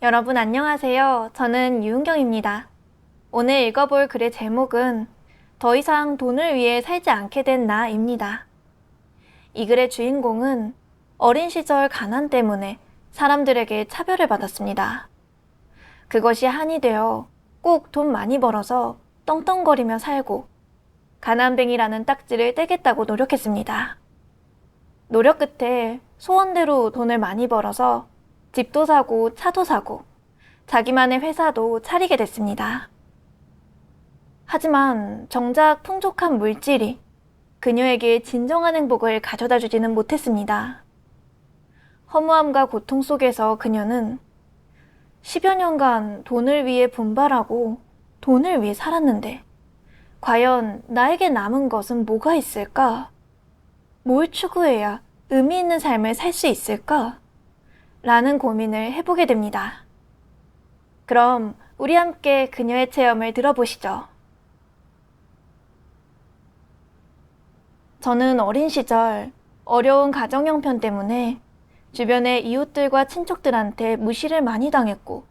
여러분 안녕하세요. 저는 유은경입니다. 오늘 읽어볼 글의 제목은 더 이상 돈을 위해 살지 않게 된 나입니다. 이 글의 주인공은 어린 시절 가난 때문에 사람들에게 차별을 받았습니다. 그것이 한이 되어 꼭 돈 많이 벌어서 떵떵거리며 살고 가난뱅이라는 딱지를 떼겠다고 노력했습니다. 노력 끝에 소원대로 돈을 많이 벌어서 집도 사고 차도 사고 자기만의 회사도 차리게 됐습니다. 하지만 정작 풍족한 물질이 그녀에게 진정한 행복을 가져다 주지는 못했습니다. 허무함과 고통 속에서 그녀는 10여 년간 돈을 위해 분발하고 돈을 위해 살았는데 과연 나에게 남은 것은 뭐가 있을까? 뭘 추구해야 의미 있는 삶을 살 수 있을까? 라는 고민을 해보게 됩니다. 그럼 우리 함께 그녀의 체험을 들어보시죠. 저는 어린 시절 어려운 가정 형편 때문에 주변의 이웃들과 친척들한테 무시를 많이 당했고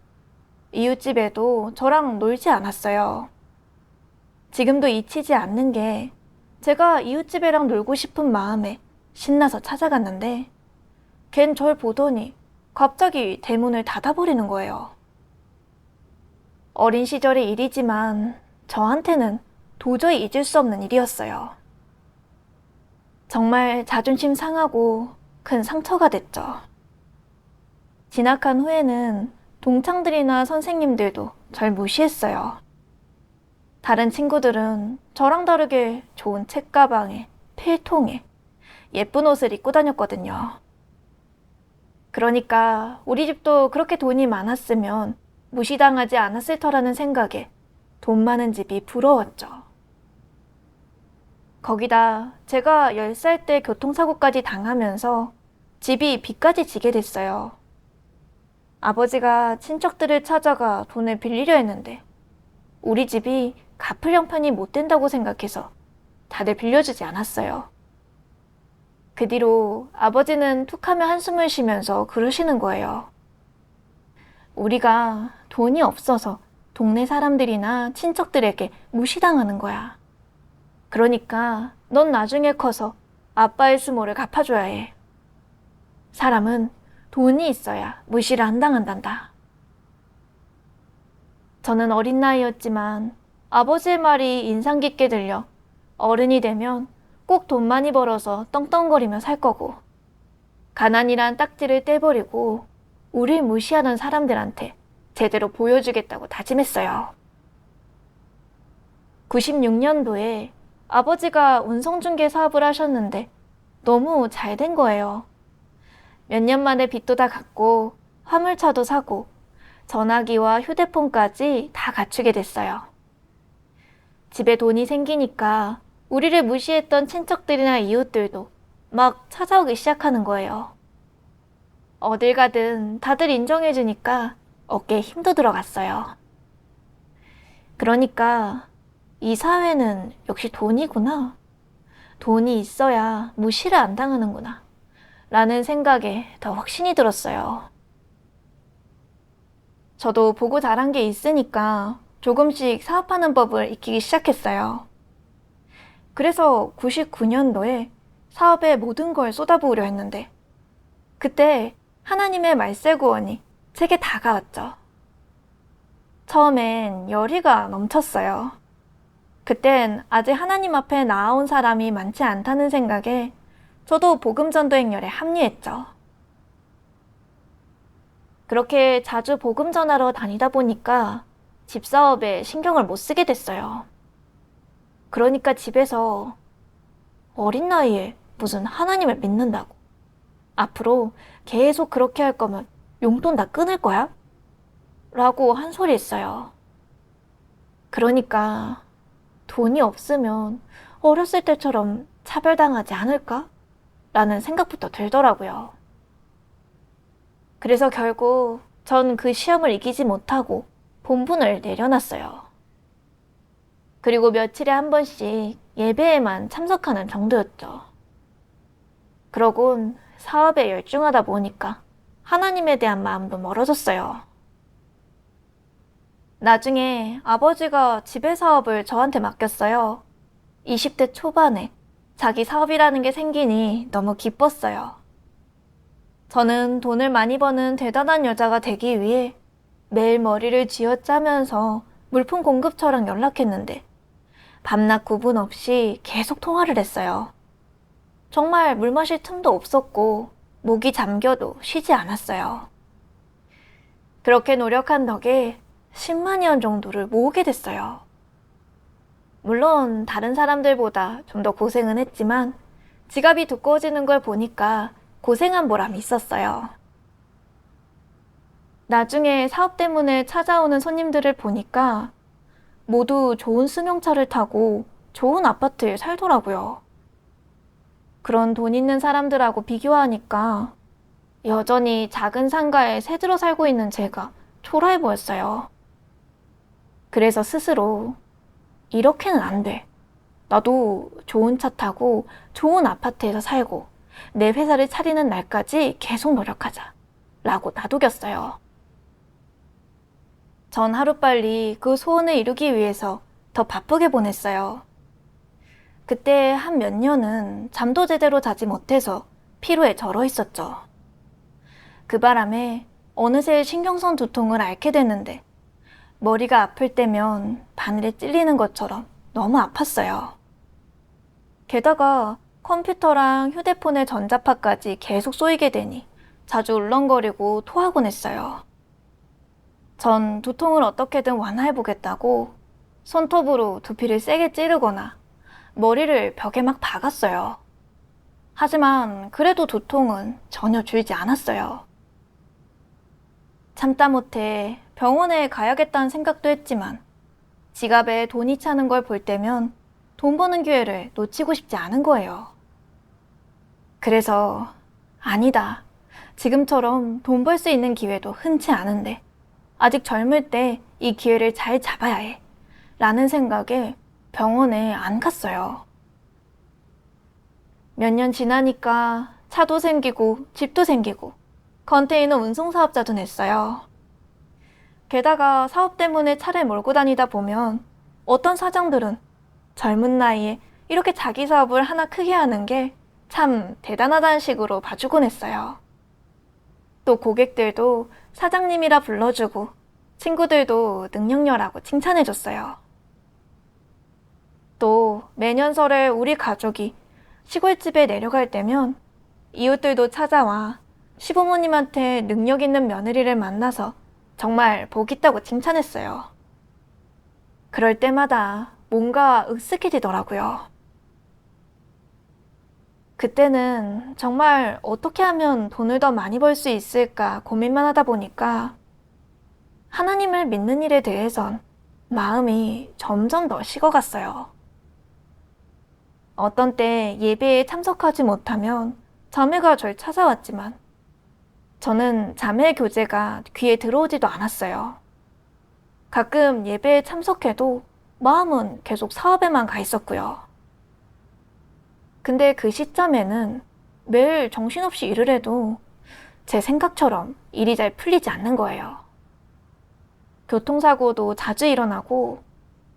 이웃집에도 저랑 놀지 않았어요. 지금도 잊히지 않는 게 제가 이웃집애랑 놀고 싶은 마음에 신나서 찾아갔는데 걘 절 보더니 갑자기 대문을 닫아버리는 거예요. 어린 시절의 일이지만 저한테는 도저히 잊을 수 없는 일이었어요. 정말 자존심 상하고 큰 상처가 됐죠. 진학한 후에는 동창들이나 선생님들도 절 무시했어요. 다른 친구들은 저랑 다르게 좋은 책가방에 필통에 예쁜 옷을 입고 다녔거든요. 그러니까 우리 집도 그렇게 돈이 많았으면 무시당하지 않았을 터라는 생각에 돈 많은 집이 부러웠죠. 거기다 제가 10살 때 교통사고까지 당하면서 집이 빚까지 지게 됐어요. 아버지가 친척들을 찾아가 돈을 빌리려 했는데 우리 집이 갚을 형편이 못 된다고 생각해서 다들 빌려주지 않았어요. 그 뒤로 아버지는 툭하면 한숨을 쉬면서 그러시는 거예요. 우리가 돈이 없어서 동네 사람들이나 친척들에게 무시당하는 거야. 그러니까 넌 나중에 커서 아빠의 수모를 갚아줘야 해. 사람은 돈이 있어야 무시를 안 당한단다. 저는 어린 나이였지만 아버지의 말이 인상 깊게 들려 어른이 되면 꼭 돈 많이 벌어서 떵떵거리며 살 거고 가난이란 딱지를 떼버리고 우릴 무시하는 사람들한테 제대로 보여주겠다고 다짐했어요. 96년도에 아버지가 운송중개 사업을 하셨는데 너무 잘 된 거예요. 몇 년 만에 빚도 다 갚고 화물차도 사고 전화기와 휴대폰까지 다 갖추게 됐어요. 집에 돈이 생기니까 우리를 무시했던 친척들이나 이웃들도 막 찾아오기 시작하는 거예요. 어딜 가든 다들 인정해주니까 어깨에 힘도 들어갔어요. 그러니까 이 사회는 역시 돈이구나. 돈이 있어야 무시를 안 당하는구나. 라는 생각에 더 확신이 들었어요. 저도 보고 자란 게 있으니까 조금씩 사업하는 법을 익히기 시작했어요. 그래서 99년도에 사업에 모든 걸 쏟아부으려 했는데 그때 하나님의 말세구원이 제게 다가왔죠. 처음엔 열의가 넘쳤어요. 그땐 아직 하나님 앞에 나아온 사람이 많지 않다는 생각에 저도 복음전도행렬에 합류했죠. 그렇게 자주 복음 전하러 다니다 보니까 집 사업에 신경을 못 쓰게 됐어요. 그러니까 집에서 어린 나이에 무슨 하나님을 믿는다고 앞으로 계속 그렇게 할 거면 용돈 다 끊을 거야? 라고 한 소리 했어요. 그러니까 돈이 없으면 어렸을 때처럼 차별당하지 않을까? 라는 생각부터 들더라고요. 그래서 결국 전 그 시험을 이기지 못하고 본분을 내려놨어요. 그리고 며칠에 한 번씩 예배에만 참석하는 정도였죠. 그러곤 사업에 열중하다 보니까 하나님에 대한 마음도 멀어졌어요. 나중에 아버지가 지배 사업을 저한테 맡겼어요. 20대 초반에 자기 사업이라는 게 생기니 너무 기뻤어요. 저는 돈을 많이 버는 대단한 여자가 되기 위해 매일 머리를 쥐어짜면서 물품 공급처랑 연락했는데 밤낮 구분 없이 계속 통화를 했어요. 정말 물 마실 틈도 없었고 목이 잠겨도 쉬지 않았어요. 그렇게 노력한 덕에 10만여 원 정도를 모으게 됐어요. 물론 다른 사람들보다 좀 더 고생은 했지만 지갑이 두꺼워지는 걸 보니까 고생한 보람이 있었어요. 나중에 사업 때문에 찾아오는 손님들을 보니까 모두 좋은 승용차를 타고 좋은 아파트에 살더라고요. 그런 돈 있는 사람들하고 비교하니까 여전히 작은 상가에 새들어 살고 있는 제가 초라해 보였어요. 그래서 스스로 이렇게는 안 돼. 나도 좋은 차 타고 좋은 아파트에서 살고 내 회사를 차리는 날까지 계속 노력하자 라고 놔두겼어요. 전 하루빨리 그 소원을 이루기 위해서 더 바쁘게 보냈어요. 그때 한 몇 년은 잠도 제대로 자지 못해서 피로에 절어 있었죠. 그 바람에 어느새 신경성 두통을 앓게 됐는데 머리가 아플 때면 바늘에 찔리는 것처럼 너무 아팠어요. 게다가 컴퓨터랑 휴대폰의 전자파까지 계속 쏘이게 되니 자주 울렁거리고 토하곤 했어요. 전 두통을 어떻게든 완화해보겠다고 손톱으로 두피를 세게 찌르거나 머리를 벽에 막 박았어요. 하지만 그래도 두통은 전혀 줄지 않았어요. 참다 못해 병원에 가야겠다는 생각도 했지만 지갑에 돈이 차는 걸 볼 때면 돈 버는 기회를 놓치고 싶지 않은 거예요. 그래서 아니다. 지금처럼 돈 벌 수 있는 기회도 흔치 않은데 아직 젊을 때 이 기회를 잘 잡아야 해. 라는 생각에 병원에 안 갔어요. 몇 년 지나니까 차도 생기고 집도 생기고 컨테이너 운송 사업자도 냈어요. 게다가 사업 때문에 차를 몰고 다니다 보면 어떤 사장들은 젊은 나이에 이렇게 자기 사업을 하나 크게 하는 게 참 대단하다는 식으로 봐주곤 했어요. 또 고객들도 사장님이라 불러주고 친구들도 능력녀라고 칭찬해줬어요. 또 매년 설에 우리 가족이 시골집에 내려갈 때면 이웃들도 찾아와 시부모님한테 능력 있는 며느리를 만나서 정말 복 있다고 칭찬했어요. 그럴 때마다 뭔가 으쓱해지더라고요. 그때는 정말 어떻게 하면 돈을 더 많이 벌 수 있을까 고민만 하다 보니까 하나님을 믿는 일에 대해선 마음이 점점 더 식어갔어요. 어떤 때 예배에 참석하지 못하면 자매가 절 찾아왔지만 저는 자매 교제가 귀에 들어오지도 않았어요. 가끔 예배에 참석해도 마음은 계속 사업에만 가 있었고요. 근데 그 시점에는 매일 정신없이 일을 해도 제 생각처럼 일이 잘 풀리지 않는 거예요. 교통사고도 자주 일어나고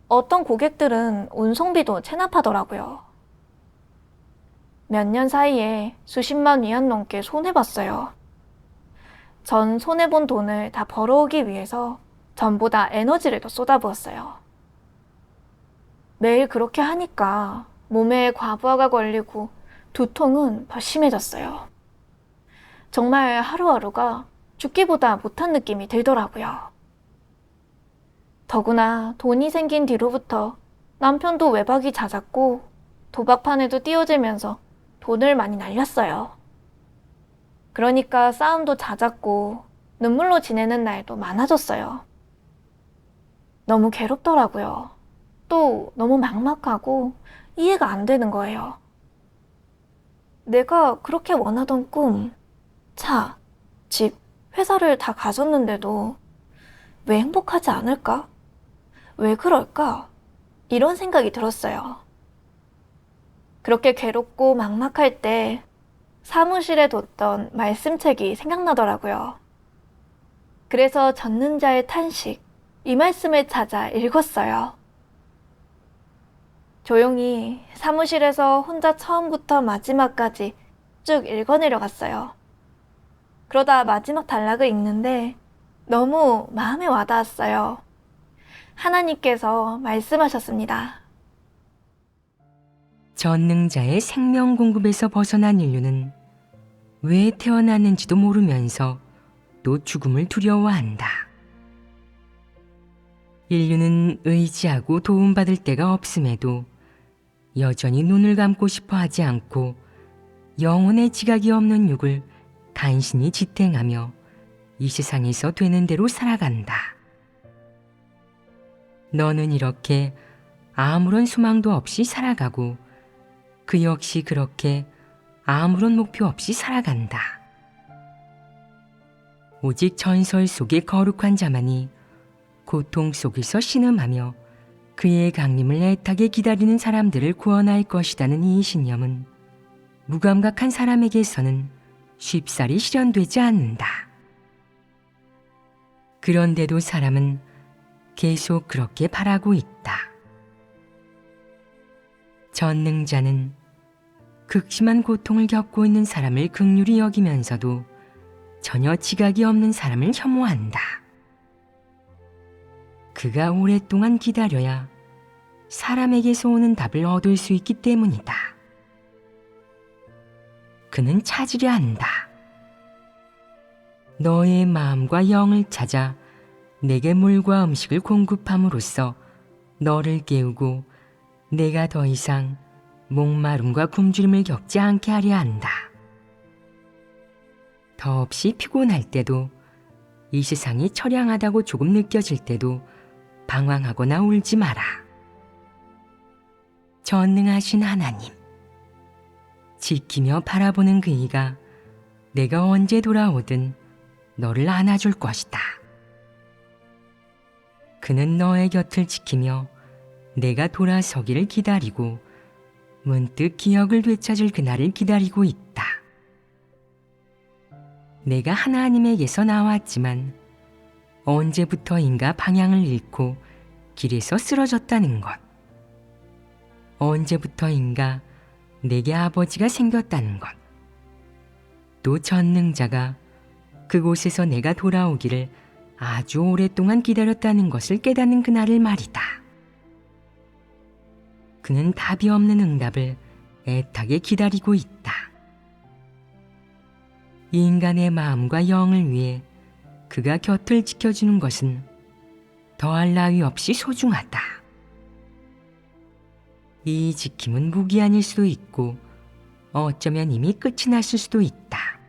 어떤 고객들은 운송비도 체납하더라고요. 몇 년 사이에 수십만 위안 넘게 손해봤어요. 전 손해본 돈을 다 벌어오기 위해서 전부 다 에너지를 더 쏟아부었어요. 매일 그렇게 하니까 몸에 과부하가 걸리고 두통은 더 심해졌어요. 정말 하루하루가 죽기보다 못한 느낌이 들더라고요. 더구나 돈이 생긴 뒤로부터 남편도 외박이 잦았고 도박판에도 뛰어들면서 돈을 많이 날렸어요. 그러니까 싸움도 잦았고 눈물로 지내는 날도 많아졌어요. 너무 괴롭더라고요. 또 너무 막막하고 이해가 안 되는 거예요. 내가 그렇게 원하던 꿈, 차, 집, 회사를 다 가졌는데도 왜 행복하지 않을까? 왜 그럴까? 이런 생각이 들었어요. 그렇게 괴롭고 막막할 때 사무실에 뒀던 말씀책이 생각나더라고요. 그래서 젖는 자의 탄식, 이 말씀을 찾아 읽었어요. 조용히 사무실에서 혼자 처음부터 마지막까지 쭉 읽어내려갔어요. 그러다 마지막 단락을 읽는데 너무 마음에 와닿았어요. 하나님께서 말씀하셨습니다. 전능자의 생명 공급에서 벗어난 인류는 왜 태어났는지도 모르면서 또 죽음을 두려워한다. 인류는 의지하고 도움받을 데가 없음에도 여전히 눈을 감고 싶어 하지 않고 영혼의 지각이 없는 육을 간신히 지탱하며 이 세상에서 되는 대로 살아간다. 너는 이렇게 아무런 소망도 없이 살아가고 그 역시 그렇게 아무런 목표 없이 살아간다. 오직 전설 속의 거룩한 자만이 고통 속에서 신음하며 그의 강림을 애타게 기다리는 사람들을 구원할 것이라는 이 신념은 무감각한 사람에게서는 쉽사리 실현되지 않는다. 그런데도 사람은 계속 그렇게 바라고 있다. 전능자는 극심한 고통을 겪고 있는 사람을 긍휼히 여기면서도 전혀 지각이 없는 사람을 혐오한다. 그가 오랫동안 기다려야 사람에게서 오는 답을 얻을 수 있기 때문이다. 그는 찾으려 한다. 너의 마음과 영을 찾아 내게 물과 음식을 공급함으로써 너를 깨우고 내가 더 이상 목마름과 굶주림을 겪지 않게 하려 한다. 더없이 피곤할 때도 이 세상이 처량하다고 조금 느껴질 때도 방황하거나 울지 마라. 전능하신 하나님, 지키며 바라보는 그이가 내가 언제 돌아오든 너를 안아줄 것이다. 그는 너의 곁을 지키며 내가 돌아서기를 기다리고 문득 기억을 되찾을 그날을 기다리고 있다. 내가 하나님에게서 나왔지만 언제부터인가 방향을 잃고 길에서 쓰러졌다는 것. 언제부터인가 내게 아버지가 생겼다는 것. 또 전능자가 그곳에서 내가 돌아오기를 아주 오랫동안 기다렸다는 것을 깨닫는 그날을 말이다. 그는 답이 없는 응답을 애타게 기다리고 있다. 인간의 마음과 영을 위해 그가 곁을 지켜주는 것은 더할 나위 없이 소중하다. 이 지킴은 무기한일 수도 있고 어쩌면 이미 끝이 났을 수도 있다.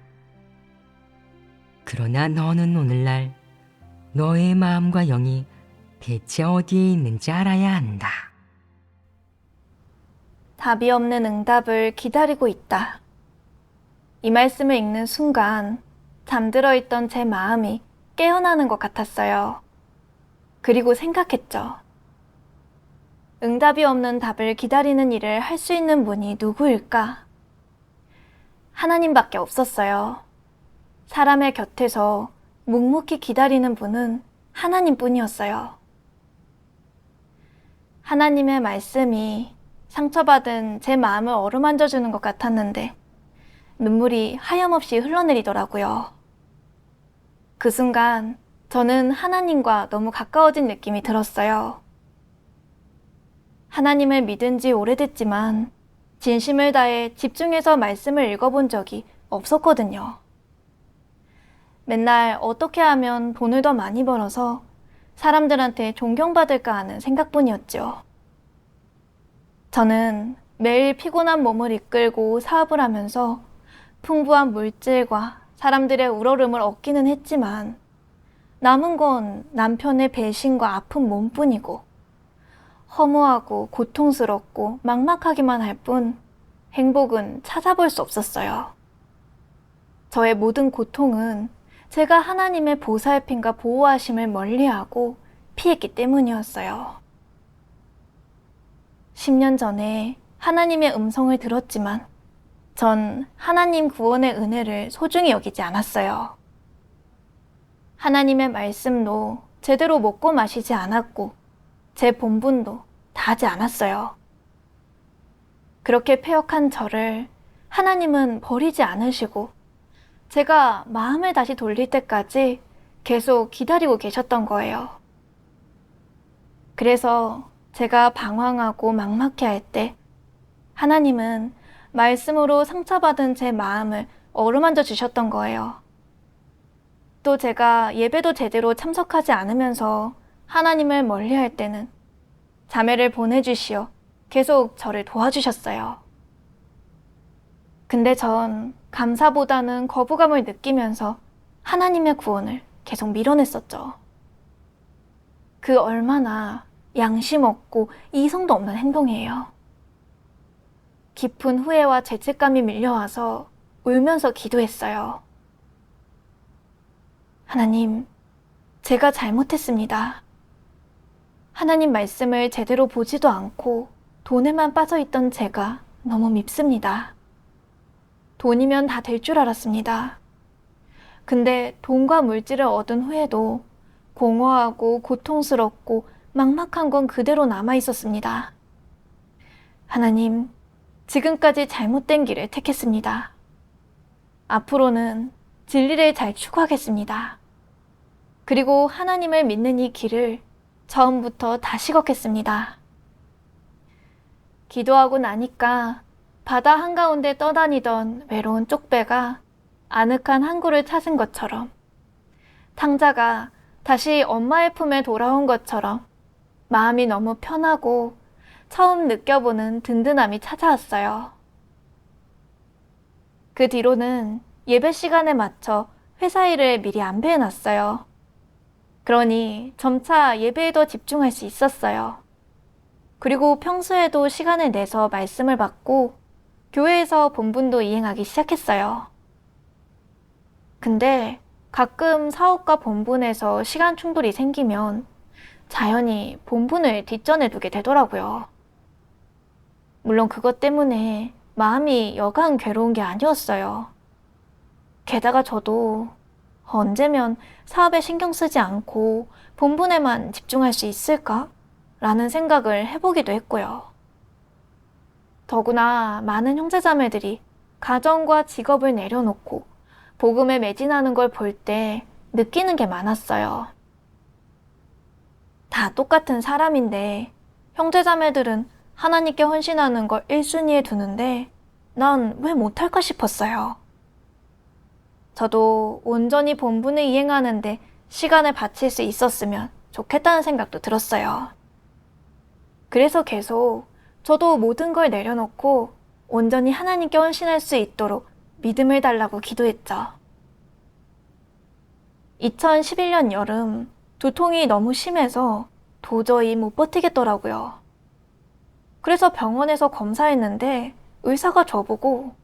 그러나 너는 오늘날 너의 마음과 영이 대체 어디에 있는지 알아야 한다. 답이 없는 응답을 기다리고 있다. 이 말씀을 읽는 순간 잠들어 있던 제 마음이 깨어나는 것 같았어요. 그리고 생각했죠. 응답이 없는 답을 기다리는 일을 할 수 있는 분이 누구일까? 하나님밖에 없었어요. 사람의 곁에서 묵묵히 기다리는 분은 하나님뿐이었어요. 하나님의 말씀이 상처받은 제 마음을 어루만져주는 것 같았는데 눈물이 하염없이 흘러내리더라고요. 그 순간 저는 하나님과 너무 가까워진 느낌이 들었어요. 하나님을 믿은 지 오래됐지만 진심을 다해 집중해서 말씀을 읽어본 적이 없었거든요. 맨날 어떻게 하면 돈을 더 많이 벌어서 사람들한테 존경받을까 하는 생각뿐이었죠. 저는 매일 피곤한 몸을 이끌고 사업을 하면서 풍부한 물질과 사람들의 우러름을 얻기는 했지만 남은 건 남편의 배신과 아픈 몸뿐이고 허무하고 고통스럽고 막막하기만 할 뿐 행복은 찾아볼 수 없었어요. 저의 모든 고통은 제가 하나님의 보살핌과 보호하심을 멀리하고 피했기 때문이었어요. 10년 전에 하나님의 음성을 들었지만 전 하나님 구원의 은혜를 소중히 여기지 않았어요. 하나님의 말씀로 제대로 먹고 마시지 않았고 제 본분도 다하지 않았어요. 그렇게 패역한 저를 하나님은 버리지 않으시고 제가 마음을 다시 돌릴 때까지 계속 기다리고 계셨던 거예요. 그래서 제가 방황하고 막막해할 때 하나님은 말씀으로 상처받은 제 마음을 어루만져 주셨던 거예요. 또 제가 예배도 제대로 참석하지 않으면서 하나님을 멀리할 때는 자매를 보내주시어 계속 저를 도와주셨어요. 근데 전 감사보다는 거부감을 느끼면서 하나님의 구원을 계속 밀어냈었죠. 그 얼마나 양심 없고 이성도 없는 행동이에요. 깊은 후회와 죄책감이 밀려와서 울면서 기도했어요. 하나님, 제가 잘못했습니다. 하나님 말씀을 제대로 보지도 않고 돈에만 빠져있던 제가 너무 밉습니다. 돈이면 다 될 줄 알았습니다. 근데 돈과 물질을 얻은 후에도 공허하고 고통스럽고 막막한 건 그대로 남아 있었습니다. 하나님, 지금까지 잘못된 길을 택했습니다. 앞으로는 진리를 잘 추구하겠습니다. 그리고 하나님을 믿는 이 길을 처음부터 다시 걷겠습니다. 기도하고 나니까 바다 한가운데 떠다니던 외로운 쪽배가 아늑한 항구를 찾은 것처럼, 탕자가 다시 엄마의 품에 돌아온 것처럼 마음이 너무 편하고 처음 느껴보는 든든함이 찾아왔어요. 그 뒤로는 예배 시간에 맞춰 회사 일을 미리 안배해놨어요. 그러니 점차 예배에 더 집중할 수 있었어요. 그리고 평소에도 시간을 내서 말씀을 받고 교회에서 본분도 이행하기 시작했어요. 근데 가끔 사업과 본분에서 시간 충돌이 생기면 자연히 본분을 뒷전에 두게 되더라고요. 물론 그것 때문에 마음이 여간 괴로운 게 아니었어요. 게다가 저도 언제면 사업에 신경 쓰지 않고 본분에만 집중할 수 있을까? 라는 생각을 해보기도 했고요. 더구나 많은 형제자매들이 가정과 직업을 내려놓고 복음에 매진하는 걸 볼 때 느끼는 게 많았어요. 다 똑같은 사람인데 형제자매들은 하나님께 헌신하는 걸 1순위에 두는데 난 왜 못할까 싶었어요. 저도 온전히 본분을 이행하는데 시간을 바칠 수 있었으면 좋겠다는 생각도 들었어요. 그래서 계속 저도 모든 걸 내려놓고 온전히 하나님께 헌신할 수 있도록 믿음을 달라고 기도했죠. 2011년 여름 두통이 너무 심해서 도저히 못 버티겠더라고요. 그래서 병원에서 검사했는데 의사가 저보고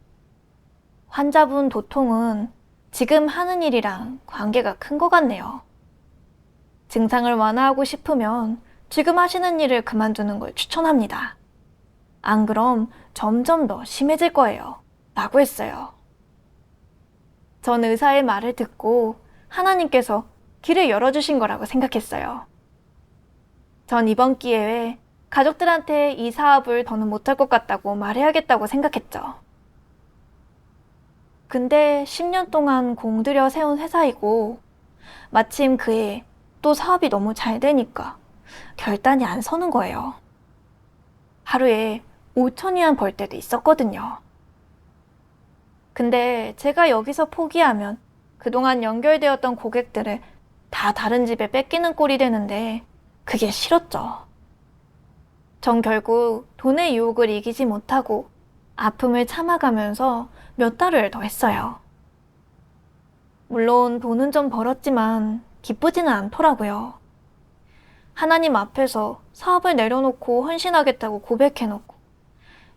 환자분 도통은 지금 하는 일이랑 관계가 큰 것 같네요. 증상을 완화하고 싶으면 지금 하시는 일을 그만두는 걸 추천합니다. 안 그럼 점점 더 심해질 거예요. 라고 했어요. 전 의사의 말을 듣고 하나님께서 길을 열어주신 거라고 생각했어요. 전 이번 기회에 가족들한테 이 사업을 더는 못할 것 같다고 말해야겠다고 생각했죠. 근데 10년 동안 공들여 세운 회사이고 마침 그해 또 사업이 너무 잘 되니까 결단이 안 서는 거예요. 하루에 5천위안 벌 때도 있었거든요. 근데 제가 여기서 포기하면 그동안 연결되었던 고객들을 다 다른 집에 뺏기는 꼴이 되는데 그게 싫었죠. 전 결국 돈의 유혹을 이기지 못하고 아픔을 참아가면서 몇 달을 더 했어요. 물론 돈은 좀 벌었지만 기쁘지는 않더라고요. 하나님 앞에서 사업을 내려놓고 헌신하겠다고 고백해놓고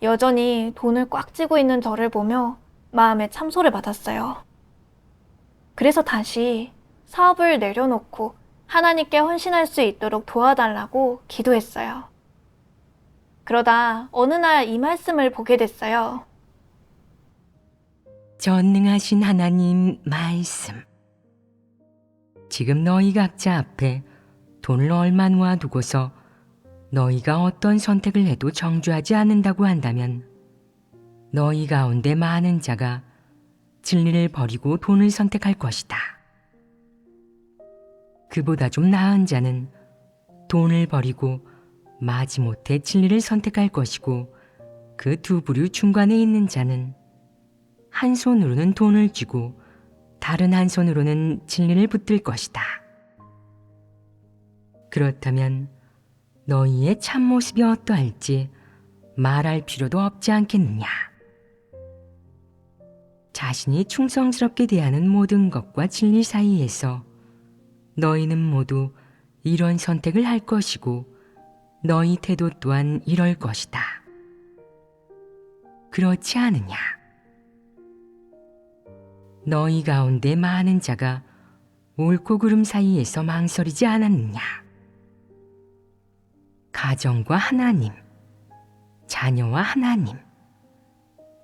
여전히 돈을 꽉 쥐고 있는 저를 보며 마음에 참소를 받았어요. 그래서 다시 사업을 내려놓고 하나님께 헌신할 수 있도록 도와달라고 기도했어요. 그러다 어느 날 이 말씀을 보게 됐어요. 전능하신 하나님 말씀. 지금 너희 각자 앞에 돈을 얼마 모아두고서 너희가 어떤 선택을 해도 정죄하지 않는다고 한다면 너희 가운데 많은 자가 진리를 버리고 돈을 선택할 것이다. 그보다 좀 나은 자는 돈을 버리고 마지못해 진리를 선택할 것이고, 그 두 부류 중간에 있는 자는 한 손으로는 돈을 쥐고 다른 한 손으로는 진리를 붙들 것이다. 그렇다면 너희의 참모습이 어떠할지 말할 필요도 없지 않겠느냐. 자신이 충성스럽게 대하는 모든 것과 진리 사이에서 너희는 모두 이런 선택을 할 것이고 너희 태도 또한 이럴 것이다. 그렇지 않으냐? 너희 가운데 많은 자가 옳고 그름 사이에서 망설이지 않았느냐? 가정과 하나님, 자녀와 하나님,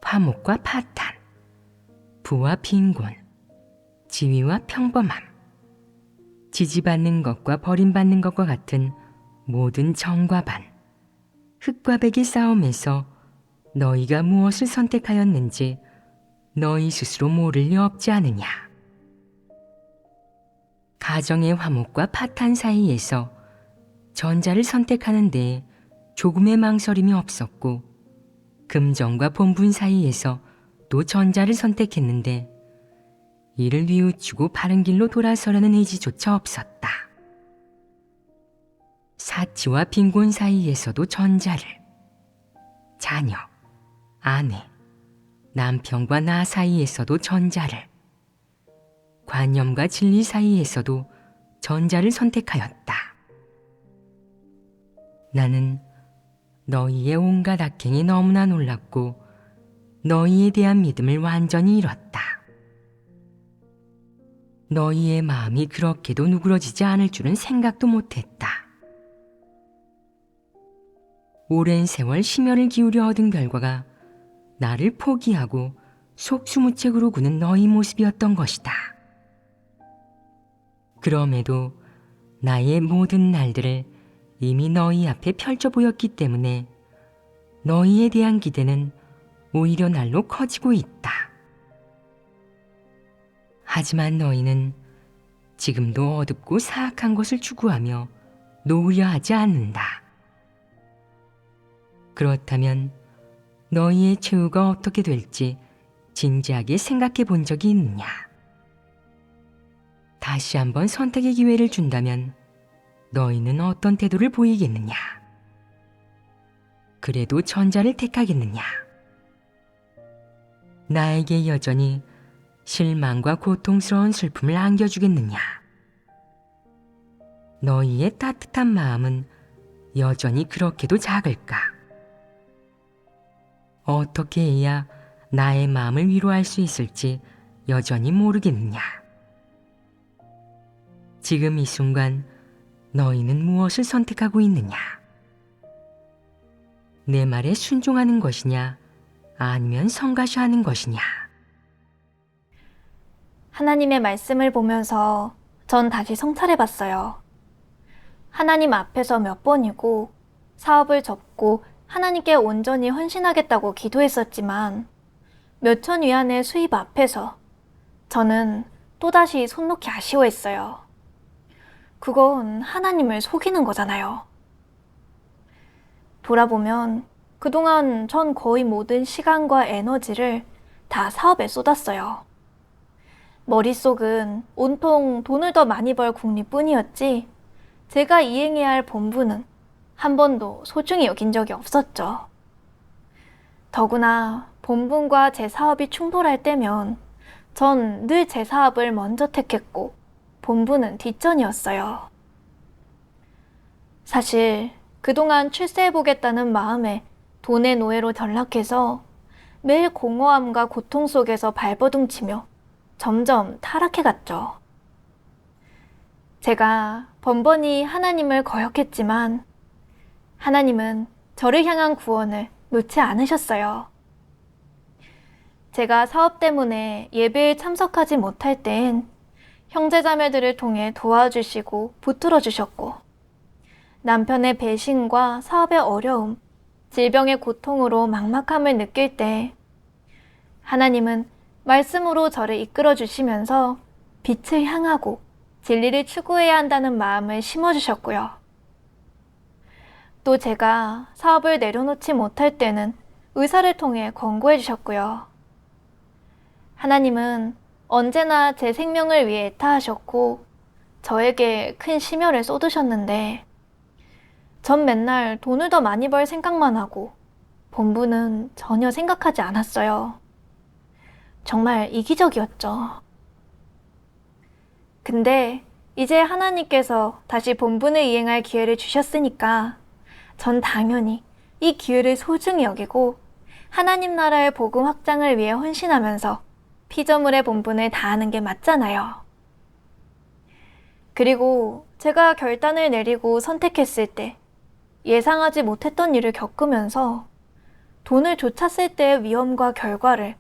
화목과 파탄, 부와 빈곤, 지위와 평범함, 지지받는 것과 버림받는 것과 같은 모든 정과 반, 흙과 백의 싸움에서 너희가 무엇을 선택하였는지 너희 스스로 모를 리 없지 않으냐. 가정의 화목과 파탄 사이에서 전자를 선택하는 데 조금의 망설임이 없었고, 금전과 본분 사이에서 또 전자를 선택했는데 이를 뉘우치고 바른 길로 돌아서려는 의지조차 없었다. 사치와 빈곤 사이에서도 전자를, 자녀, 아내, 남편과 나 사이에서도 전자를, 관념과 진리 사이에서도 전자를 선택하였다. 나는 너희의 온갖 악행이 너무나 놀랍고 너희에 대한 믿음을 완전히 잃었다. 너희의 마음이 그렇게도 누그러지지 않을 줄은 생각도 못했다. 오랜 세월 심혈을 기울여 얻은 결과가 나를 포기하고 속수무책으로 구는 너희 모습이었던 것이다. 그럼에도 나의 모든 날들을 이미 너희 앞에 펼쳐 보였기 때문에 너희에 대한 기대는 오히려 날로 커지고 있다. 하지만 너희는 지금도 어둡고 사악한 것을 추구하며 놓으려 하지 않는다. 그렇다면 너희의 최후가 어떻게 될지 진지하게 생각해 본 적이 있느냐? 다시 한번 선택의 기회를 준다면 너희는 어떤 태도를 보이겠느냐? 그래도 전자를 택하겠느냐? 나에게 여전히 실망과 고통스러운 슬픔을 안겨주겠느냐? 너희의 따뜻한 마음은 여전히 그렇게도 작을까? 어떻게 해야 나의 마음을 위로할 수 있을지 여전히 모르겠느냐? 지금 이 순간 너희는 무엇을 선택하고 있느냐? 내 말에 순종하는 것이냐? 아니면 성가셔하는 것이냐? 하나님의 말씀을 보면서 전 다시 성찰해봤어요. 하나님 앞에서 몇 번이고 사업을 접고 하나님께 온전히 헌신하겠다고 기도했었지만 몇천 위안의 수입 앞에서 저는 또다시 손 놓기 아쉬워했어요. 그건 하나님을 속이는 거잖아요. 돌아보면 그동안 전 거의 모든 시간과 에너지를 다 사업에 쏟았어요. 머릿속은 온통 돈을 더 많이 벌 궁리뿐이었지 제가 이행해야 할 본분은 한 번도 소중히 여긴 적이 없었죠. 더구나 본분과 제 사업이 충돌할 때면 전 늘 제 사업을 먼저 택했고 본분은 뒷전이었어요. 사실 그동안 출세해보겠다는 마음에 돈의 노예로 전락해서 매일 공허함과 고통 속에서 발버둥치며 점점 타락해갔죠. 제가 번번이 하나님을 거역했지만 하나님은 저를 향한 구원을 놓지 않으셨어요. 제가 사업 때문에 예배에 참석하지 못할 땐 형제자매들을 통해 도와주시고 붙들어 주셨고, 남편의 배신과 사업의 어려움, 질병의 고통으로 막막함을 느낄 때 하나님은 말씀으로 저를 이끌어 주시면서 빛을 향하고 진리를 추구해야 한다는 마음을 심어주셨고요. 또 제가 사업을 내려놓지 못할 때는 의사를 통해 권고해 주셨고요. 하나님은 언제나 제 생명을 위해 애타하셨고 저에게 큰 심혈을 쏟으셨는데 전 맨날 돈을 더 많이 벌 생각만 하고 본분은 전혀 생각하지 않았어요. 정말 이기적이었죠. 근데 이제 하나님께서 다시 본분을 이행할 기회를 주셨으니까 전 당연히 이 기회를 소중히 여기고 하나님 나라의 복음 확장을 위해 헌신하면서 피조물의 본분을 다하는 게 맞잖아요. 그리고 제가 결단을 내리고 선택했을 때 예상하지 못했던 일을 겪으면서 돈을 쫓았을 때의 위험과 결과를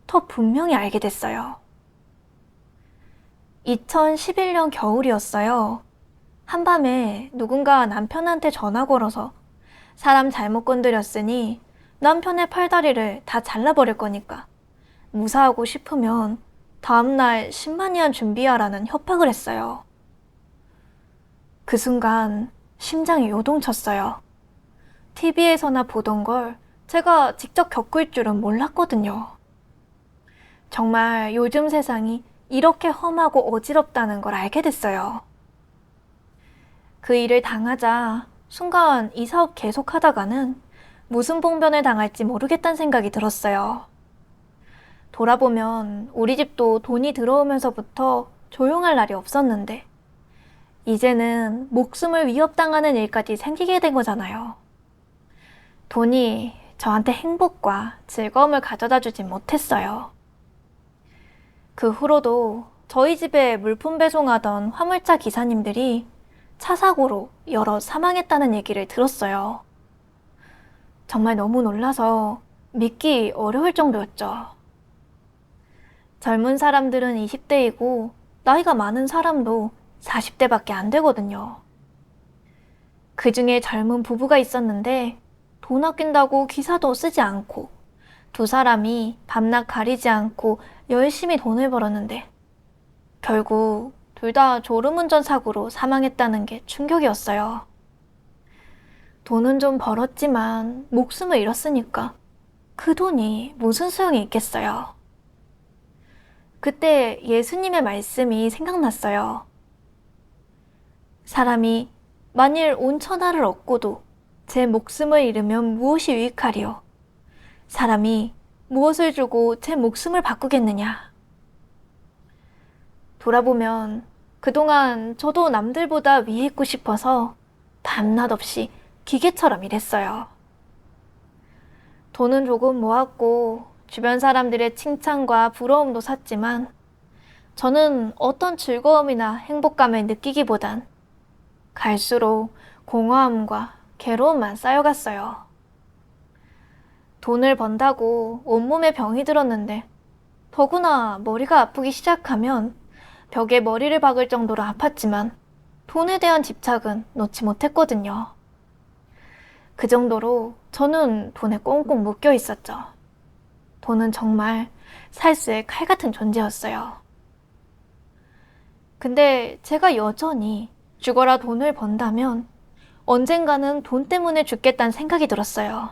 더 분명히 알게 됐어요. 2011년 겨울이었어요. 한밤에 누군가 남편한테 전화 걸어서 사람 잘못 건드렸으니 남편의 팔다리를 다 잘라버릴 거니까 무사하고 싶으면 다음날 10만 위안 준비하라는 협박을 했어요. 그 순간 심장이 요동쳤어요. TV에서나 보던 걸 제가 직접 겪을 줄은 몰랐거든요. 정말 요즘 세상이 이렇게 험하고 어지럽다는 걸 알게 됐어요. 그 일을 당하자 순간 이 사업 계속하다가는 무슨 봉변을 당할지 모르겠다는 생각이 들었어요. 돌아보면 우리 집도 돈이 들어오면서부터 조용할 날이 없었는데 이제는 목숨을 위협당하는 일까지 생기게 된 거잖아요. 돈이 저한테 행복과 즐거움을 가져다 주진 못했어요. 그 후로도 저희 집에 물품 배송하던 화물차 기사님들이 차 사고로 여러 사망했다는 얘기를 들었어요. 정말 너무 놀라서 믿기 어려울 정도였죠. 젊은 사람들은 20대이고 나이가 많은 사람도 40대밖에 안 되거든요. 그 중에 젊은 부부가 있었는데 돈 아낀다고 기사도 쓰지 않고 두 사람이 밤낮 가리지 않고 열심히 돈을 벌었는데 결국 둘 다 졸음운전 사고로 사망했다는 게 충격이었어요. 돈은 좀 벌었지만 목숨을 잃었으니까 그 돈이 무슨 소용이 있겠어요. 그때 예수님의 말씀이 생각났어요. 사람이 만일 온 천하를 얻고도 제 목숨을 잃으면 무엇이 유익하리요? 사람이 무엇을 주고 제 목숨을 바꾸겠느냐? 돌아보면 그동안 저도 남들보다 위에 있고 싶어서 밤낮 없이 기계처럼 일했어요. 돈은 조금 모았고 주변 사람들의 칭찬과 부러움도 샀지만 저는 어떤 즐거움이나 행복감을 느끼기보단 갈수록 공허함과 괴로움만 쌓여갔어요. 돈을 번다고 온몸에 병이 들었는데 더구나 머리가 아프기 시작하면 벽에 머리를 박을 정도로 아팠지만 돈에 대한 집착은 놓지 못했거든요. 그 정도로 저는 돈에 꽁꽁 묶여 있었죠. 돈은 정말 살수의 칼 같은 존재였어요. 근데 제가 여전히 죽어라 돈을 번다면 언젠가는 돈 때문에 죽겠다는 생각이 들었어요.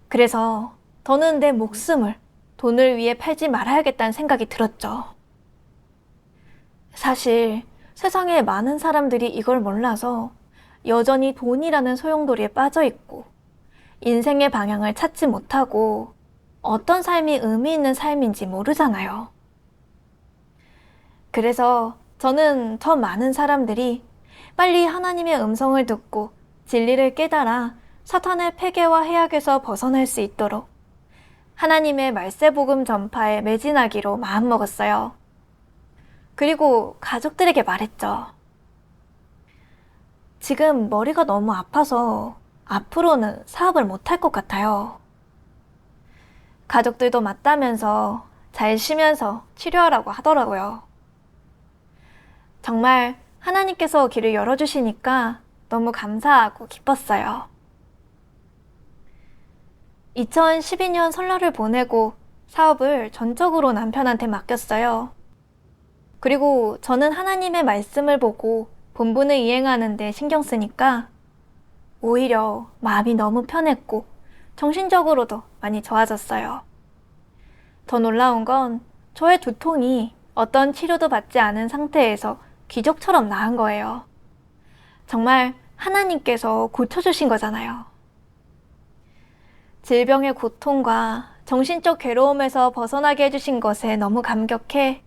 그래서 저는 내 목숨을 돈을 위해 팔지 말아야겠다는 생각이 들었죠. 사실 세상에 많은 사람들이 이걸 몰라서 여전히 돈이라는 소용돌이에 빠져 있고 인생의 방향을 찾지 못하고 어떤 삶이 의미 있는 삶인지 모르잖아요. 그래서 저는 더 많은 사람들이 빨리 하나님의 음성을 듣고 진리를 깨달아 사탄의 폐괴와 해악에서 벗어날 수 있도록 하나님의 말세복음 전파에 매진하기로 마음먹었어요. 그리고 가족들에게 말했죠. 지금 머리가 너무 아파서 앞으로는 사업을 못할 것 같아요. 가족들도 맞다면서 잘 쉬면서 치료하라고 하더라고요. 정말 하나님께서 길을 열어주시니까 너무 감사하고 기뻤어요. 2012년 설날을 보내고 사업을 전적으로 남편한테 맡겼어요. 그리고 저는 하나님의 말씀을 보고 본분을 이행하는 데 신경 쓰니까 오히려 마음이 너무 편했고 정신적으로도 많이 좋아졌어요. 더 놀라운 건 저의 두통이 어떤 치료도 받지 않은 상태에서 기적처럼 나은 거예요. 정말 하나님께서 고쳐주신 거잖아요. 질병의 고통과 정신적 괴로움에서 벗어나게 해주신 것에 너무 감격해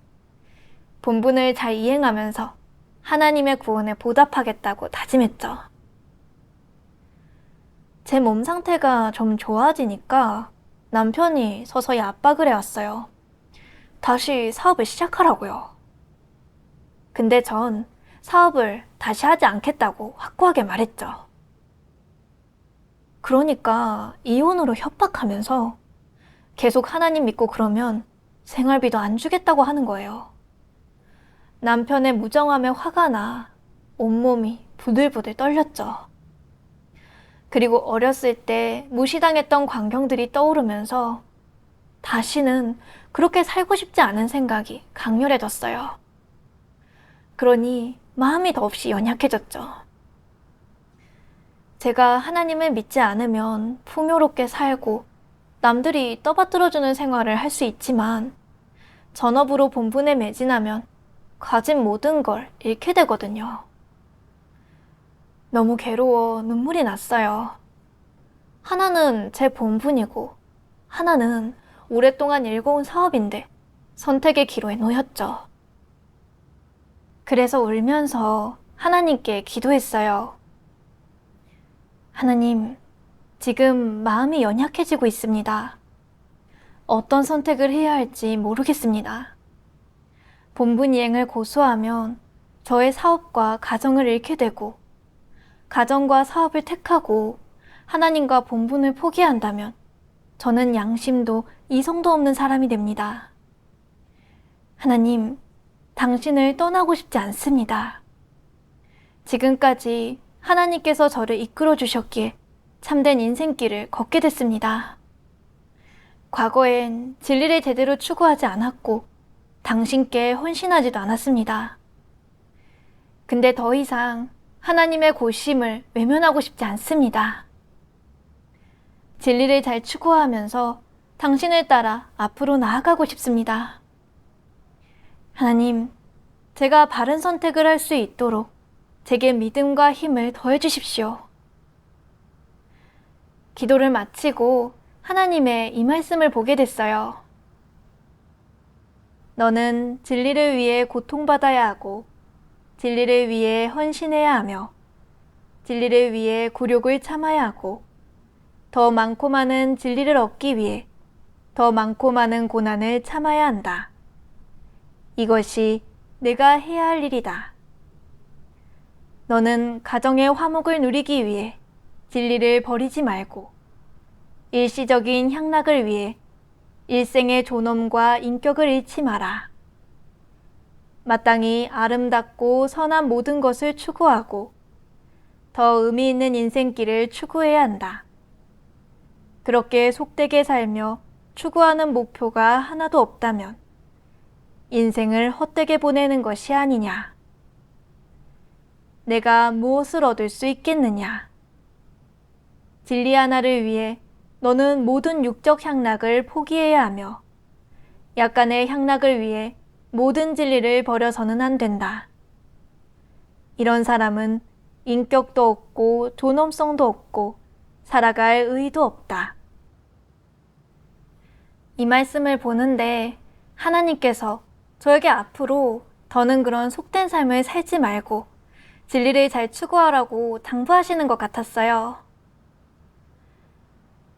본분을 잘 이행하면서 하나님의 구원에 보답하겠다고 다짐했죠. 제 몸 상태가 좀 좋아지니까 남편이 서서히 압박을 해왔어요. 다시 사업을 시작하라고요. 근데 전 사업을 다시 하지 않겠다고 확고하게 말했죠. 그러니까 이혼으로 협박하면서 계속 하나님 믿고 그러면 생활비도 안 주겠다고 하는 거예요. 남편의 무정함에 화가 나 온몸이 부들부들 떨렸죠. 그리고 어렸을 때 무시당했던 광경들이 떠오르면서 다시는 그렇게 살고 싶지 않은 생각이 강렬해졌어요. 그러니 마음이 더없이 연약해졌죠. 제가 하나님을 믿지 않으면 풍요롭게 살고 남들이 떠받들어주는 생활을 할 수 있지만 전업으로 본분에 매진하면 가진 모든 걸 잃게 되거든요. 너무 괴로워 눈물이 났어요. 하나는 제 본분이고 하나는 오랫동안 일궈온 사업인데 선택의 기로에 놓였죠. 그래서 울면서 하나님께 기도했어요. 하나님, 지금 마음이 연약해지고 있습니다. 어떤 선택을 해야 할지 모르겠습니다. 본분 이행을 고수하면 저의 사업과 가정을 잃게 되고 가정과 사업을 택하고 하나님과 본분을 포기한다면 저는 양심도 이성도 없는 사람이 됩니다. 하나님, 당신을 떠나고 싶지 않습니다. 지금까지 하나님께서 저를 이끌어 주셨기에 참된 인생길을 걷게 됐습니다. 과거엔 진리를 제대로 추구하지 않았고 당신께 헌신하지도 않았습니다. 근데 더 이상 하나님의 고심을 외면하고 싶지 않습니다. 진리를 잘 추구하면서 당신을 따라 앞으로 나아가고 싶습니다. 하나님, 제가 바른 선택을 할 수 있도록 제게 믿음과 힘을 더해 주십시오. 기도를 마치고 하나님의 이 말씀을 보게 됐어요. 너는 진리를 위해 고통받아야 하고 진리를 위해 헌신해야 하며 진리를 위해 굴욕을 참아야 하고 더 많고 많은 진리를 얻기 위해 더 많고 많은 고난을 참아야 한다. 이것이 내가 해야 할 일이다. 너는 가정의 화목을 누리기 위해 진리를 버리지 말고 일시적인 향락을 위해 일생의 존엄과 인격을 잃지 마라. 마땅히 아름답고 선한 모든 것을 추구하고 더 의미 있는 인생길을 추구해야 한다. 그렇게 속되게 살며 추구하는 목표가 하나도 없다면 인생을 헛되게 보내는 것이 아니냐. 내가 무엇을 얻을 수 있겠느냐. 진리 하나를 위해 너는 모든 육적 향락을 포기해야 하며 약간의 향락을 위해 모든 진리를 버려서는 안 된다. 이런 사람은 인격도 없고 존엄성도 없고 살아갈 의의도 없다. 이 말씀을 보는데 하나님께서 저에게 앞으로 더는 그런 속된 삶을 살지 말고 진리를 잘 추구하라고 당부하시는 것 같았어요.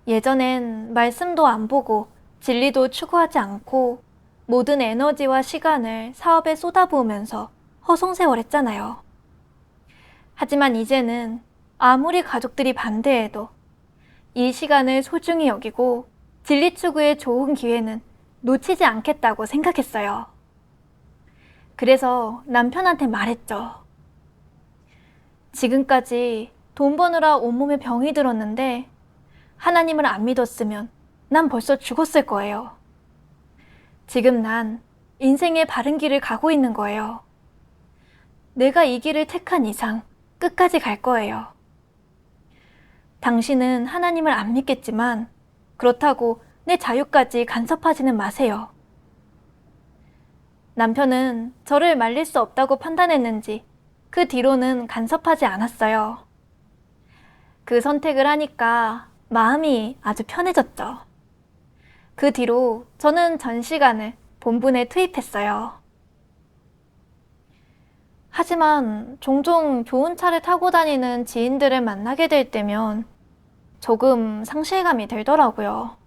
예전엔 말씀도 안 보고 진리도 추구하지 않고 모든 에너지와 시간을 사업에 쏟아부으면서 허송세월했잖아요. 하지만 이제는 아무리 가족들이 반대해도 이 시간을 소중히 여기고 진리 추구의 좋은 기회는 놓치지 않겠다고 생각했어요. 그래서 남편한테 말했죠. 지금까지 돈 버느라 온몸에 병이 들었는데 하나님을 안 믿었으면 난 벌써 죽었을 거예요. 지금 난 인생의 바른 길을 가고 있는 거예요. 내가 이 길을 택한 이상 끝까지 갈 거예요. 당신은 하나님을 안 믿겠지만 그렇다고 내 자유까지 간섭하지는 마세요. 남편은 저를 말릴 수 없다고 판단했는지 그 뒤로는 간섭하지 않았어요. 그 선택을 하니까 마음이 아주 편해졌죠. 그 뒤로 저는 전 시간을 본분에 투입했어요. 하지만 종종 좋은 차를 타고 다니는 지인들을 만나게 될 때면 조금 상실감이 들더라고요.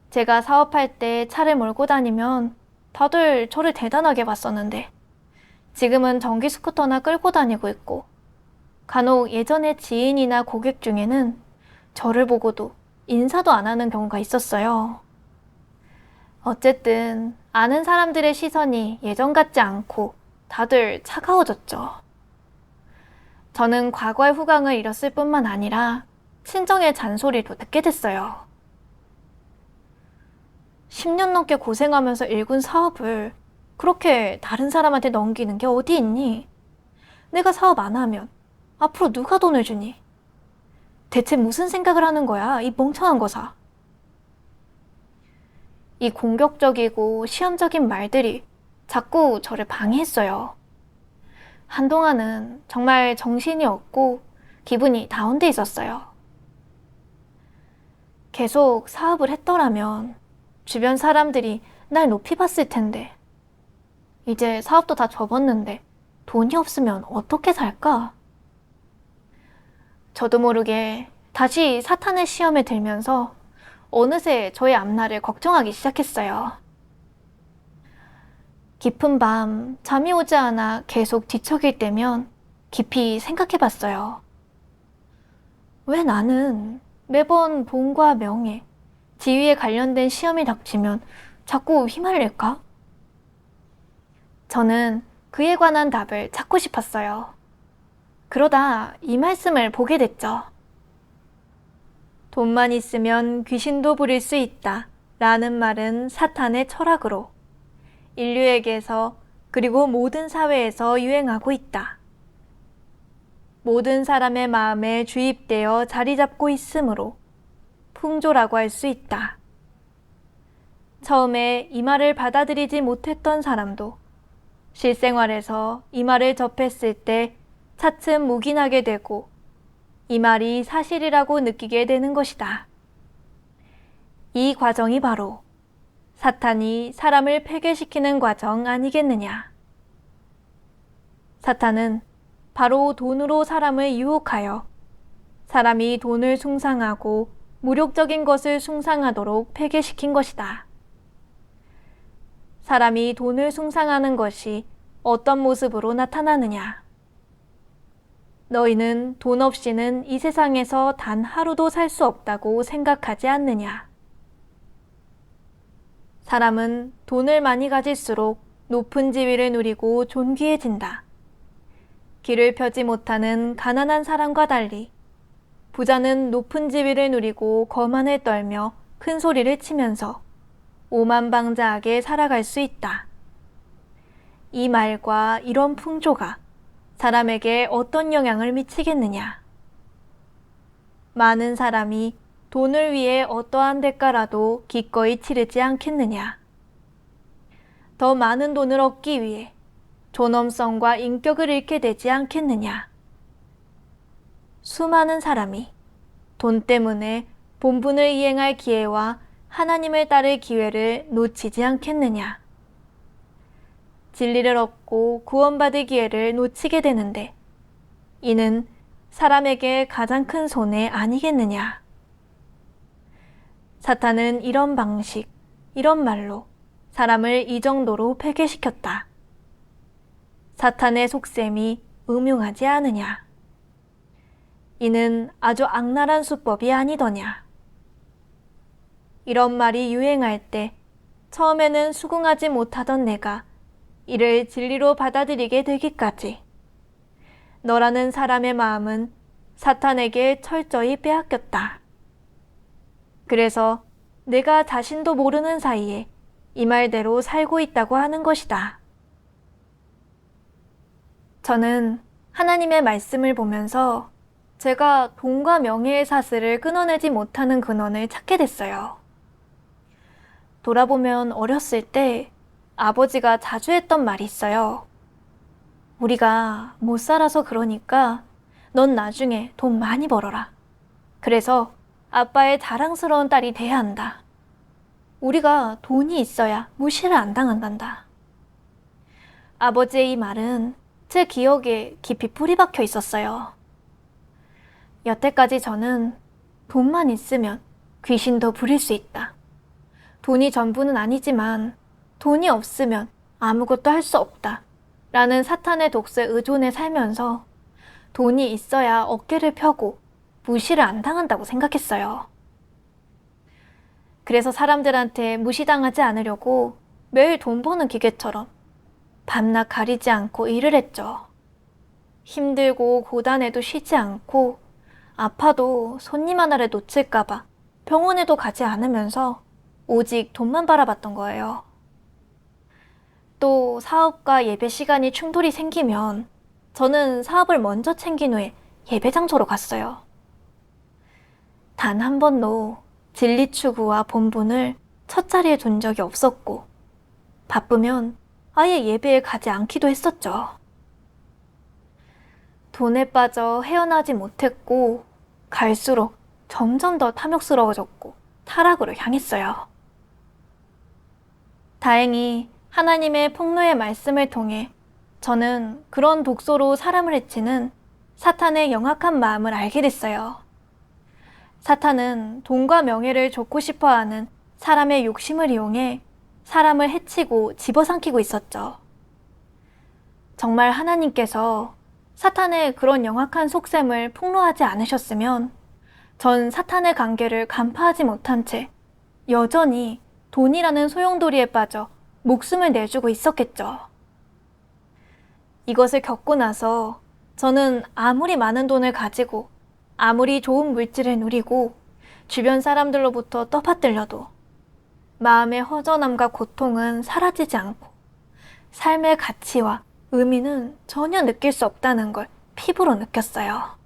제가 사업할 때 차를 몰고 다니면 다들 저를 대단하게 봤었는데 지금은 전기 스쿠터나 끌고 다니고 있고 간혹 예전의 지인이나 고객 중에는 저를 보고도 인사도 안 하는 경우가 있었어요. 어쨌든 아는 사람들의 시선이 예전 같지 않고 다들 차가워졌죠. 저는 과거의 후광을 잃었을 뿐만 아니라 친정의 잔소리도 듣게 됐어요. 10년 넘게 고생하면서 일군 사업을 그렇게 다른 사람한테 넘기는 게 어디 있니? 내가 사업 안 하면 앞으로 누가 돈을 주니? 대체 무슨 생각을 하는 거야, 이 멍청한 거사. 이 공격적이고 시험적인 말들이 자꾸 저를 방해했어요. 한동안은 정말 정신이 없고 기분이 다운돼 있었어요. 계속 사업을 했더라면 주변 사람들이 날 높이 봤을 텐데 이제 사업도 다 접었는데 돈이 없으면 어떻게 살까? 저도 모르게 다시 사탄의 시험에 들면서 어느새 저의 앞날을 걱정하기 시작했어요. 깊은 밤 잠이 오지 않아 계속 뒤척일 때면 깊이 생각해봤어요. 왜 나는 매번 돈과 명예, 지위에 관련된 시험이 닥치면 자꾸 휘말릴까? 저는 그에 관한 답을 찾고 싶었어요. 그러다 이 말씀을 보게 됐죠. 돈만 있으면 귀신도 부릴 수 있다 라는 말은 사탄의 철학으로 인류에게서 그리고 모든 사회에서 유행하고 있다. 모든 사람의 마음에 주입되어 자리 잡고 있으므로 풍조라고 할 수 있다. 처음에 이 말을 받아들이지 못했던 사람도 실생활에서 이 말을 접했을 때 차츰 묵인하게 되고 이 말이 사실이라고 느끼게 되는 것이다. 이 과정이 바로 사탄이 사람을 폐괴시키는 과정 아니겠느냐. 사탄은 바로 돈으로 사람을 유혹하여 사람이 돈을 숭상하고 무력적인 것을 숭상하도록 폐괴시킨 것이다. 사람이 돈을 숭상하는 것이 어떤 모습으로 나타나느냐. 너희는 돈 없이는 이 세상에서 단 하루도 살 수 없다고 생각하지 않느냐. 사람은 돈을 많이 가질수록 높은 지위를 누리고 존귀해진다. 길을 펴지 못하는 가난한 사람과 달리 부자는 높은 지위를 누리고 거만을 떨며 큰 소리를 치면서 오만방자하게 살아갈 수 있다. 이 말과 이런 풍조가 사람에게 어떤 영향을 미치겠느냐. 많은 사람이 돈을 위해 어떠한 대가라도 기꺼이 치르지 않겠느냐. 더 많은 돈을 얻기 위해 존엄성과 인격을 잃게 되지 않겠느냐. 수많은 사람이 돈 때문에 본분을 이행할 기회와 하나님을 따를 기회를 놓치지 않겠느냐. 진리를 얻고 구원받을 기회를 놓치게 되는데 이는 사람에게 가장 큰 손해 아니겠느냐. 사탄은 이런 방식, 이런 말로 사람을 이 정도로 폐괴시켰다. 사탄의 속셈이 음흉하지 않으냐. 이는 아주 악랄한 수법이 아니더냐. 이런 말이 유행할 때 처음에는 수긍하지 못하던 내가 이를 진리로 받아들이게 되기까지 너라는 사람의 마음은 사탄에게 철저히 빼앗겼다. 그래서 내가 자신도 모르는 사이에 이 말대로 살고 있다고 하는 것이다. 저는 하나님의 말씀을 보면서 제가 돈과 명예의 사슬을 끊어내지 못하는 근원을 찾게 됐어요. 돌아보면 어렸을 때 아버지가 자주 했던 말이 있어요. 우리가 못 살아서 그러니까 넌 나중에 돈 많이 벌어라. 그래서 아빠의 자랑스러운 딸이 돼야 한다. 우리가 돈이 있어야 무시를 안 당한단다. 아버지의 이 말은 제 기억에 깊이 뿌리 박혀 있었어요. 여태까지 저는 돈만 있으면 귀신도 부릴 수 있다. 돈이 전부는 아니지만 돈이 없으면 아무것도 할 수 없다. 라는 사탄의 독수에 의존해 살면서 돈이 있어야 어깨를 펴고 무시를 안 당한다고 생각했어요. 그래서 사람들한테 무시당하지 않으려고 매일 돈 버는 기계처럼 밤낮 가리지 않고 일을 했죠. 힘들고 고단해도 쉬지 않고 아파도 손님 하나를 놓칠까봐 병원에도 가지 않으면서 오직 돈만 바라봤던 거예요. 또 사업과 예배 시간이 충돌이 생기면 저는 사업을 먼저 챙긴 후에 예배 장소로 갔어요. 단 한 번도 진리 추구와 본분을 첫 자리에 둔 적이 없었고 바쁘면 아예 예배에 가지 않기도 했었죠. 돈에 빠져 헤어나지 못했고 갈수록 점점 더 탐욕스러워졌고 타락으로 향했어요. 다행히 하나님의 폭로의 말씀을 통해 저는 그런 독소로 사람을 해치는 사탄의 영악한 마음을 알게 됐어요. 사탄은 돈과 명예를 좇고 싶어하는 사람의 욕심을 이용해 사람을 해치고 집어삼키고 있었죠. 정말 하나님께서 사탄의 그런 영악한 속셈을 폭로하지 않으셨으면 전 사탄의 관계를 간파하지 못한 채 여전히 돈이라는 소용돌이에 빠져 목숨을 내주고 있었겠죠. 이것을 겪고 나서 저는 아무리 많은 돈을 가지고 아무리 좋은 물질을 누리고 주변 사람들로부터 떠받들려도 마음의 허전함과 고통은 사라지지 않고 삶의 가치와 의미는 전혀 느낄 수 없다는 걸 피부로 느꼈어요.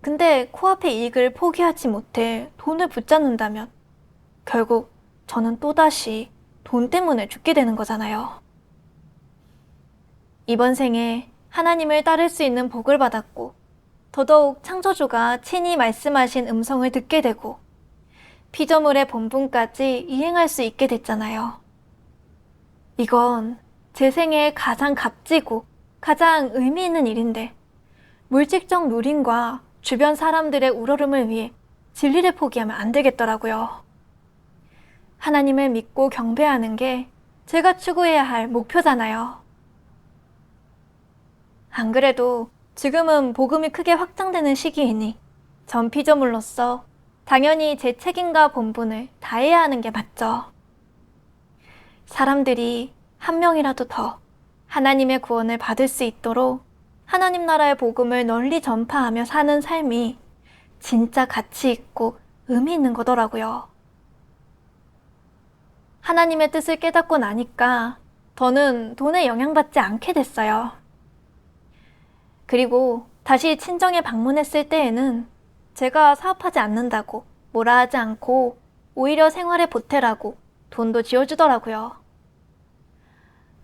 근데 코앞의 이익을 포기하지 못해 돈을 붙잡는다면 결국 저는 또다시 돈 때문에 죽게 되는 거잖아요. 이번 생에 하나님을 따를 수 있는 복을 받았고 더더욱 창조주가 친히 말씀하신 음성을 듣게 되고 피조물의 본분까지 이행할 수 있게 됐잖아요. 이건 제 생에 가장 값지고 가장 의미 있는 일인데 물질적 누림과 주변 사람들의 우러름을 위해 진리를 포기하면 안 되겠더라고요. 하나님을 믿고 경배하는 게 제가 추구해야 할 목표잖아요. 안 그래도 지금은 복음이 크게 확장되는 시기이니 전 피조물로서 당연히 제 책임과 본분을 다해야 하는 게 맞죠. 사람들이 한 명이라도 더 하나님의 구원을 받을 수 있도록 하나님 나라의 복음을 널리 전파하며 사는 삶이 진짜 가치 있고 의미 있는 거더라고요. 하나님의 뜻을 깨닫고 나니까 더는 돈에 영향받지 않게 됐어요. 그리고 다시 친정에 방문했을 때에는 제가 사업하지 않는다고 뭐라 하지 않고 오히려 생활에 보태라고 돈도 지어주더라고요.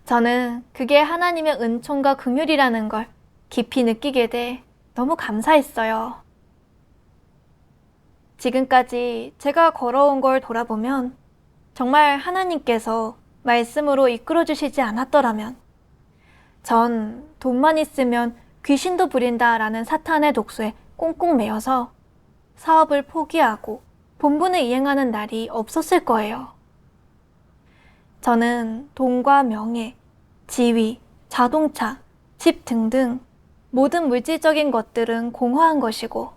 저는 그게 하나님의 은총과 긍휼이라는 걸 깊이 느끼게 돼 너무 감사했어요. 지금까지 제가 걸어온 걸 돌아보면 정말 하나님께서 말씀으로 이끌어 주시지 않았더라면 전 돈만 있으면 귀신도 부린다라는 사탄의 독수에 꽁꽁 매여서 사업을 포기하고 본분을 이행하는 날이 없었을 거예요. 저는 돈과 명예, 지위, 자동차, 집 등등 모든 물질적인 것들은 공허한 것이고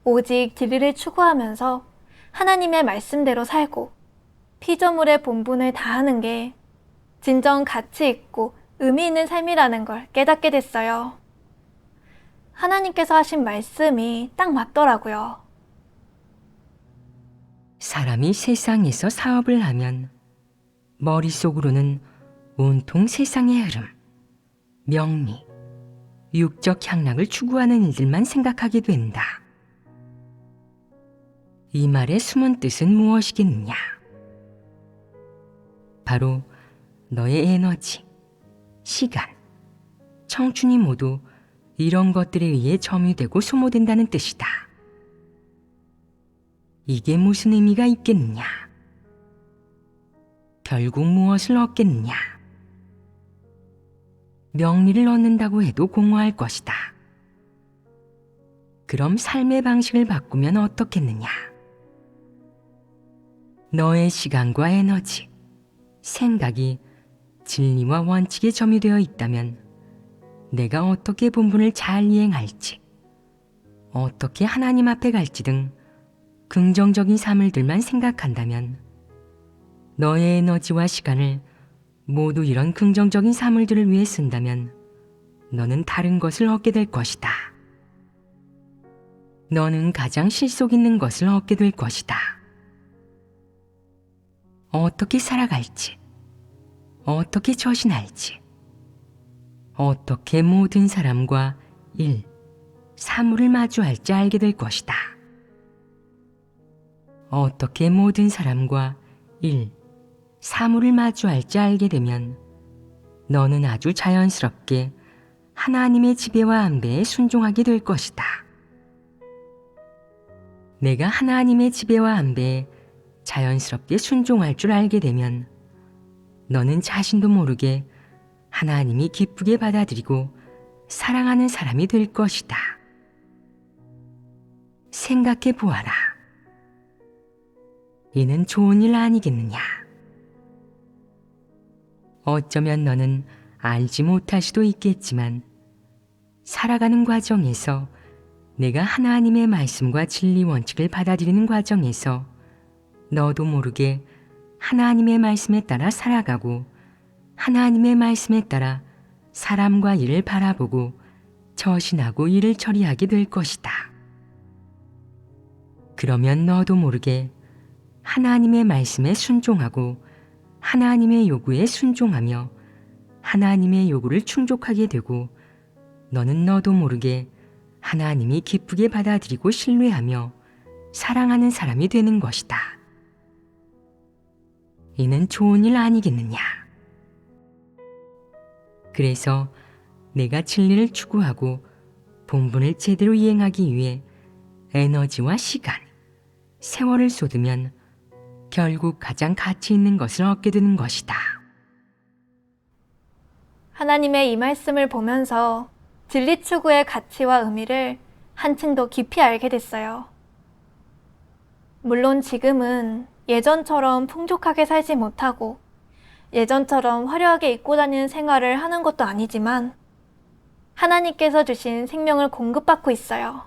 오직 진리를 추구하면서 하나님의 말씀대로 살고 피조물의 본분을 다하는 게 진정 가치 있고 의미 있는 삶이라는 걸 깨닫게 됐어요. 하나님께서 하신 말씀이 딱 맞더라고요. 사람이 세상에서 사업을 하면 머릿속으로는 온통 세상의 흐름, 명리, 육적 향락을 추구하는 일들만 생각하게 된다. 이 말의 숨은 뜻은 무엇이겠느냐? 바로 너의 에너지, 시간, 청춘이 모두 이런 것들에 의해 점유되고 소모된다는 뜻이다. 이게 무슨 의미가 있겠느냐? 결국 무엇을 얻겠느냐? 명리를 얻는다고 해도 공허할 것이다. 그럼 삶의 방식을 바꾸면 어떻겠느냐? 너의 시간과 에너지, 생각이 진리와 원칙에 점유되어 있다면 내가 어떻게 본분을 잘 이행할지, 어떻게 하나님 앞에 갈지 등 긍정적인 사물들만 생각한다면 너의 에너지와 시간을 모두 이런 긍정적인 사물들을 위해 쓴다면 너는 다른 것을 얻게 될 것이다. 너는 가장 실속 있는 것을 얻게 될 것이다. 어떻게 살아갈지, 어떻게 처신할지, 어떻게 모든 사람과 일, 사물을 마주할지 알게 될 것이다. 어떻게 모든 사람과 일, 사물을 마주할지 알게 되면 너는 아주 자연스럽게 하나님의 지배와 안배에 순종하게 될 것이다. 내가 하나님의 지배와 안배에 자연스럽게 순종할 줄 알게 되면 너는 자신도 모르게 하나님이 기쁘게 받아들이고 사랑하는 사람이 될 것이다. 생각해 보아라. 이는 좋은 일 아니겠느냐? 어쩌면 너는 알지 못할 수도 있겠지만 살아가는 과정에서 내가 하나님의 말씀과 진리 원칙을 받아들이는 과정에서 너도 모르게 하나님의 말씀에 따라 살아가고 하나님의 말씀에 따라 사람과 일을 바라보고 처신하고 일을 처리하게 될 것이다. 그러면 너도 모르게 하나님의 말씀에 순종하고 하나님의 요구에 순종하며 하나님의 요구를 충족하게 되고 너는 너도 모르게 하나님이 기쁘게 받아들이고 신뢰하며 사랑하는 사람이 되는 것이다. 이는 좋은 일 아니겠느냐? 그래서 내가 진리를 추구하고 본분을 제대로 이행하기 위해 에너지와 시간, 세월을 쏟으면 결국 가장 가치 있는 것을 얻게 되는 것이다. 하나님의 이 말씀을 보면서 진리 추구의 가치와 의미를 한층 더 깊이 알게 됐어요. 물론 지금은 예전처럼 풍족하게 살지 못하고 예전처럼 화려하게 입고 다니는 생활을 하는 것도 아니지만 하나님께서 주신 생명을 공급받고 있어요.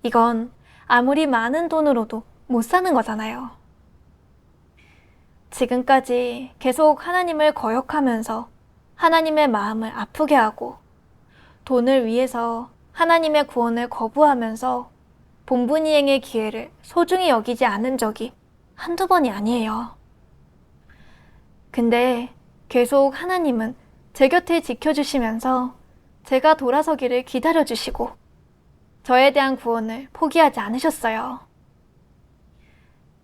이건 아무리 많은 돈으로도 못 사는 거잖아요. 지금까지 계속 하나님을 거역하면서 하나님의 마음을 아프게 하고 돈을 위해서 하나님의 구원을 거부하면서 본분 이행의 기회를 소중히 여기지 않은 적이 한두 번이 아니에요. 근데 계속 하나님은 제 곁을 지켜주시면서 제가 돌아서기를 기다려주시고 저에 대한 구원을 포기하지 않으셨어요.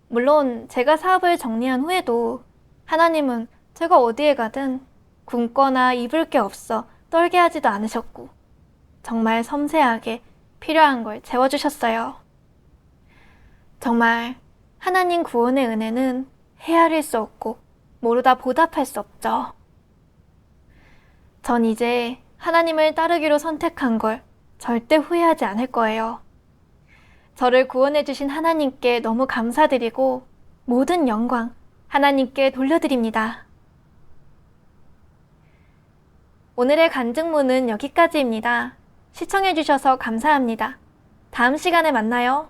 물론 제가 사업을 정리한 후에도 하나님은 제가 어디에 가든 굶거나 입을 게 없어 떨게 하지도 않으셨고 정말 섬세하게 필요한 걸 채워주셨어요. 정말 하나님 구원의 은혜는 헤아릴 수 없고 모르다 보답할 수 없죠. 전 이제 하나님을 따르기로 선택한 걸 절대 후회하지 않을 거예요. 저를 구원해 주신 하나님께 너무 감사드리고 모든 영광 하나님께 돌려드립니다. 오늘의 간증문은 여기까지입니다. 시청해 주셔서 감사합니다. 다음 시간에 만나요.